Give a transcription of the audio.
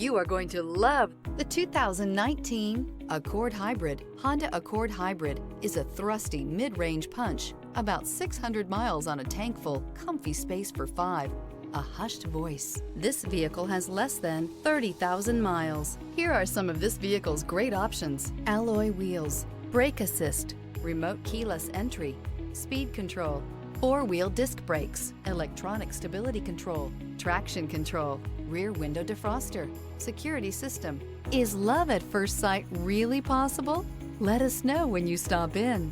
You are going to love the 2019 Accord Hybrid. Honda Accord Hybrid is a thrusty mid-range punch, about 600 miles on a tank full, comfy space for 5. A hushed voice. This vehicle has less than 30,000 miles. Here are some of this vehicle's great options: alloy wheels, brake assist, remote keyless entry, speed control, 4-wheel disc brakes, electronic stability control, traction control, rear window defroster, security system. Is love at first sight really possible? Let us know when you stop in.